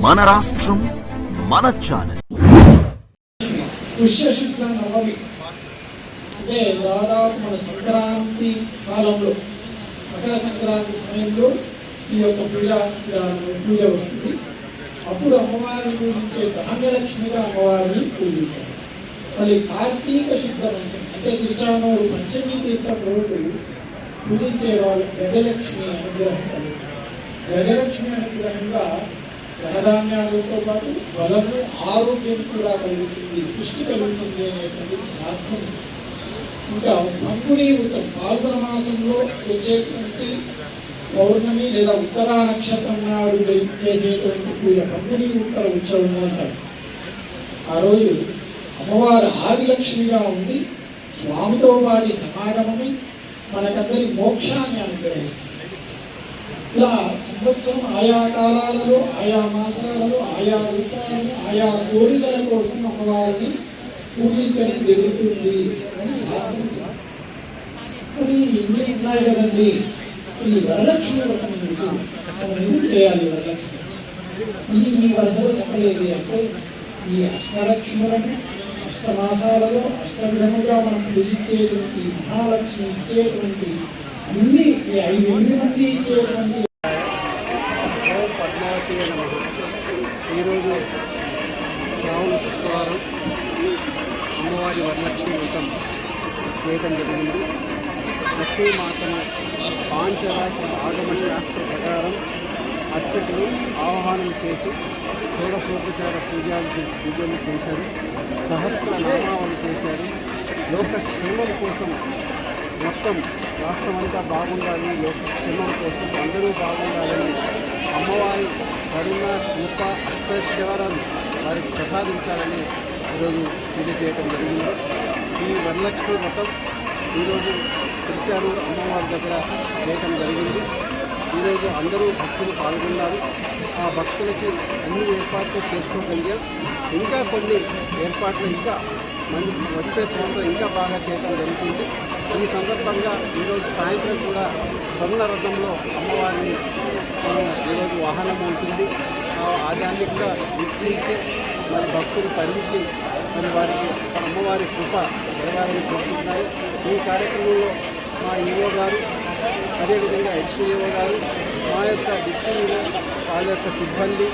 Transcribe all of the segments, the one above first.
మన రాష్ట్రం మన ఛానల్. పుష్యశుద్ధ నవమి అంటే దాదాపు మన సంక్రాంతి కాలంలో, మకర సంక్రాంతి సమయంలో ఈ యొక్క పూజ వస్తుంది. అప్పుడు అమ్మవారిని పూజించే ధాన్యలక్ష్మిగా అమ్మవారిని పూజించారు. మళ్ళీ కార్తీక శుద్ధ పంచమి అంటే తిరుచానూరు పంచమీ తీర్థ రోజు పూజించే వాళ్ళు గజలక్ష్మి అనుగ్రహం కలుగుతుంది. గజలక్ష్మి అనుగ్రహంగా ధనధాన్యాలతో పాటు బలము, ఆరోగ్యం కూడా కలుగుతుంది, పుష్టి కలుగుతుంది అనేటువంటి శాస్త్రం. ఇంకా పంగుని ఉత్తరం పాల్గొన మాసంలో వచ్చేటువంటి పౌర్ణమి లేదా ఉత్తరా నక్షత్రం నాడు చేసేటువంటి పూజ పంగుని ఉత్తర ఉత్సవం అంటారు. ఆ రోజు అమ్మవారు ఆదిలక్ష్మిగా ఉండి స్వామితో పాటి సమాగమని మనకందరి మోక్షాన్ని అనుగ్రహిస్తుంది. ఇలా సంవత్సరం ఆయా కాలాలలో, ఆయా మాసాలలో, ఆయా రూపాలను, ఆయా కోరికల కోసం అమ్మవారిని పూజించడం జరుగుతుంది అని శాస్త్రం. మరి ఇన్ని ఉన్నాయి కదండి, ఈ వరలక్ష్మి వ్రతం మనం ఎందుకు చేయాలి? వరలక్ష్మి ఈ వరుసలో చెప్పలేదు అంటే ఈ అష్టలక్ష్ములను అష్టమాసాలలో అష్టవిధముగా మనం పూజించేటువంటి మహాలక్ష్మి ఇచ్చేటువంటి అన్ని 5-8 మంది ఇచ్చేటువంటి పద్మావతి ఈరోజు శ్రావణ శుక్రవారం అమ్మవారి వరలక్ష్మి వ్రతం చేయడం జరిగింది. ప్రతి మాసం పాంచరాత్ర ఆగమ శాస్త్ర ప్రకారం అర్చకులు ఆహ్వానం చేసి షోడశోపచార పూజలు చేశారు, సహస్ర నామావళి చేశారు. లోకక్షేమం కోసం మొత్తం రాష్ట్రమంతా బాగుండాలి, లోకక్షేమం కోసం అందరూ బాగుండాలని అమ్మవారి కరుణ కృప అష్టైశ్వర్యాలను వారికి ప్రసాదించాలని ఈరోజు పూజ చేయడం జరిగింది. ఈ వరలక్ష్మి వ్రతం ఈరోజు తిరుచానూరు అమ్మవారి దగ్గర చేయటం జరిగింది. ఈరోజు అందరూ భక్తులు పాల్గొన్నారు. ఆ భక్తులకి అన్ని ఏర్పాట్లు చేసుకోగలిగాం. ఇంకా కొన్ని ఏర్పాట్లు ఇంకా వచ్చే సంవత్సరం ఇంకా బాగా చేయడం జరుగుతుంది. ఈ సందర్భంగా ఈరోజు సాయంత్రం కూడా స్వర్ణ రథంలో అమ్మవారిని ఈరోజు వాహనం ఉంటుంది. దాన్ని కూడా వీక్షించి మరి భక్తులు తరించి మరి వారికి అమ్మవారి కృప జరగాలని కోరుకుంటున్నాయి. ఈ కార్యక్రమంలో మా ఈవో గారు, అదేవిధంగా హెచ్ఈఓ గారు, మా యొక్క డిప్యూటీలో వాళ్ళ యొక్క సిబ్బంది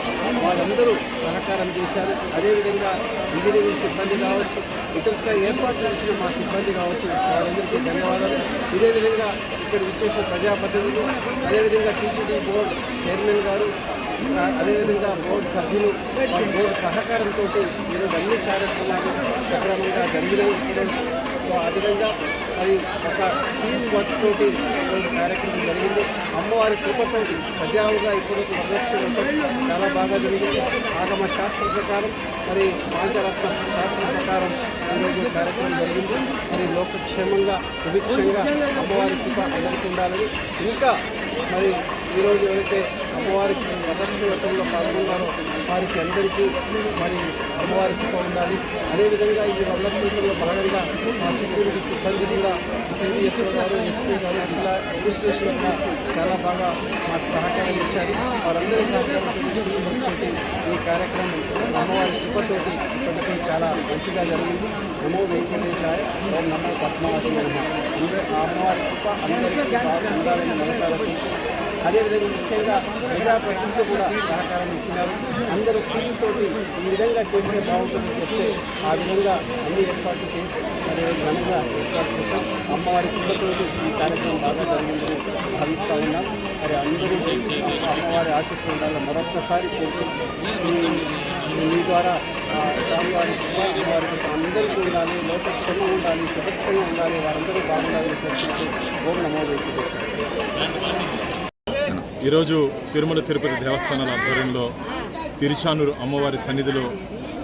వాళ్ళందరూ సహకారం చేశారు. అదేవిధంగా ఇంజనీరింగ్ సిబ్బంది కావచ్చు, ఇతర ఏర్పాటు చేసిన మా సిబ్బంది కావచ్చు, వారందరికీ ధన్యవాదాలు. ఇదేవిధంగా ఇక్కడ విచ్చేసిన ప్రజాప్రతినిధులు, అదేవిధంగా టీటీడీ బోర్డు చైర్మన్ గారు, అదేవిధంగా బోర్డు సభ్యులు, బోర్డు సహకారంతో ఈరోజు అన్ని కార్యక్రమాలు సక్రమంగా జరిగినాయి. ఆ విధంగా అది ఒక టీం వర్క్ తోటి ఈరోజు కార్యక్రమం జరిగింది. అమ్మవారి కృపతోటి సజావుగా ఇప్పుడు వరలక్ష్మి వ్రతం చాలా బాగా జరిగింది. ఆగమ శాస్త్రం ప్రకారం మరి పాంచరత్న శాస్త్రం ప్రకారం ఈరోజు కార్యక్రమం జరిగింది. మరి లోకక్షేమంగా సుభిక్షంగా అమ్మవారి కృప అందరికీ ఉండాలని, ఇంకా మరి ఈరోజు ఎవరైతే అమ్మవారికి వరలక్ష్మి వ్రతంలో పాల్గొన్నారో వారికి అందరికీ మరి అమ్మవారి కృప ఉండాలి. అదేవిధంగా ఈ వరలక్ష్మి వ్రతంలో భాగంగా మా సెక్యూరిటీ సిబ్బంది కూడా సిడిఎస్ఓ గారు, ఎస్పీ గారు, జిల్లా అడ్మినిస్ట్రేషన్ కూడా చాలా బాగా మాకు సహకారం ఇచ్చారు. వారందరి సహకారంతో ఈ కార్యక్రమం అమ్మవారి కృపతోటి ఇప్పటికీ చాలా మంచిగా జరిగింది. నమో వెంకటేశాయ, ఓం నమో పద్మావతి. అమ్మవారి కృప అందరికీ బాగా ఉండాలని మనసాలకు. అదేవిధంగా ముఖ్యంగా ప్రజాప్రతినిధులు కూడా సహకారం ఇచ్చినారు. అందరూ టీంతోటి ఈ విధంగా చేస్తే బాగుంటుందని చెప్తే ఆ విధంగా అన్ని ఏర్పాట్లు చేసి అదే ఘనంగా ఏర్పాటు చేస్తాం. అమ్మవారి కృపతోటి ఈ కార్యక్రమం బాగా జరిగిందని భావిస్తూ ఉన్నాం. మరి అందరూ అమ్మవారి ఆశీస్సులు ఉండాలని మరొక్కసారి మీ ద్వారా స్వామివారి వారికి అందరికీ ఉండాలి, లోకక్షేమం ఉండాలి, సురక్షంగా ఉండాలి, వారందరూ బాగుండాలని కోరుకుంటూ ఓం నమో వెంకటేశ్వర. ఈరోజు తిరుమల తిరుపతి దేవస్థానాల ఆధ్వర్యంలో తిరుచానూరు అమ్మవారి సన్నిధిలో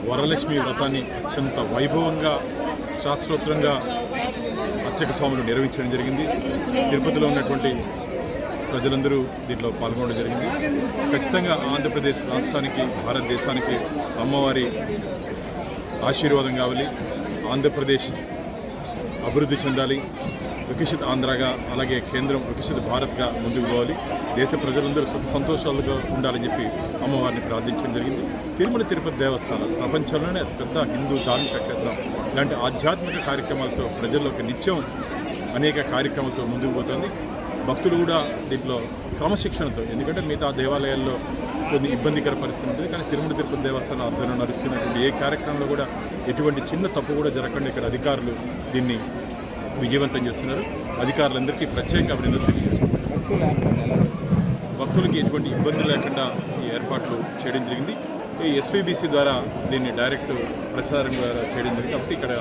వరలక్ష్మి వ్రతాన్ని అత్యంత వైభవంగా శాస్త్రోత్తరంగా అర్చక స్వాములు నిర్వహించడం జరిగింది. తిరుపతిలో ఉన్నటువంటి ప్రజలందరూ దీంట్లో పాల్గొనడం జరిగింది. ఖచ్చితంగా ఆంధ్రప్రదేశ్ రాష్ట్రానికి, భారతదేశానికి అమ్మవారి ఆశీర్వాదం కావాలి. ఆంధ్రప్రదేశ్ అభివృద్ధి చెందాలి, వికసిత ఆంధ్రగా, అలాగే కేంద్రం వికసిత భారత్గా ముందుకు పోవాలి. దేశ ప్రజలందరూ సుఖ సంతోషాలుగా ఉండాలని చెప్పి అమ్మవారిని ప్రార్థించడం జరిగింది. తిరుమల తిరుపతి దేవస్థానం ప్రపంచంలోనే అతిపెద్ద హిందూ ధార్మిక క్షేత్రం. ఇలాంటి ఆధ్యాత్మిక కార్యక్రమాలతో ప్రజల్లోకి నిత్యం అనేక కార్యక్రమాలతో ముందుకు పోతుంది. భక్తులు కూడా దీంట్లో క్రమశిక్షణతో, ఎందుకంటే మిగతా దేవాలయాల్లో కొన్ని ఇబ్బందికర పరిస్థితి ఉంటుంది, కానీ తిరుమల తిరుపతి దేవస్థానం ఆధ్వర్యంలో నడుస్తున్నటువంటి ఏ కార్యక్రమంలో కూడా ఎటువంటి చిన్న తప్పు కూడా జరగకుండా ఇక్కడ అధికారులు దీన్ని విజయవంతం చేస్తున్నారు. అధికారులందరికీ ప్రత్యేక అభినందనలు తెలియజేస్తున్నారు. భక్తులకి ఎటువంటి ఇబ్బంది లేకుండా ఈ ఏర్పాట్లు చేయడం జరిగింది. ఈ ఎస్వీబీసీ ద్వారా దీన్ని డైరెక్ట్ ప్రచారం ద్వారా చేయడం జరిగింది. కాబట్టి ఇక్కడ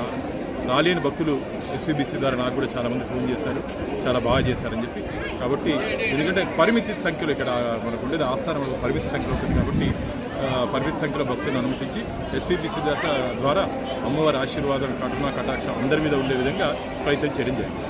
రాలేని భక్తులు ఎస్వీబీసీ ద్వారా నాకు కూడా చాలామంది ఫోన్ చేశారు, చాలా బాగా చేశారని చెప్పి. కాబట్టి ఎందుకంటే పరిమితి సంఖ్యలో ఇక్కడ మనకు ఉండేది ఆస్థానం పరిమితి సంఖ్యలో ఉంటుంది, కాబట్టి పరిమితి సంఖ్యలో భక్తులను అనుమతించి ఎస్వీబీసీ ద్వారా అమ్మవారి ఆశీర్వాదం, కరుణ కటాక్షం అందరి మీద ఉండే విధంగా ప్రయత్నం చేయడం జరిగింది.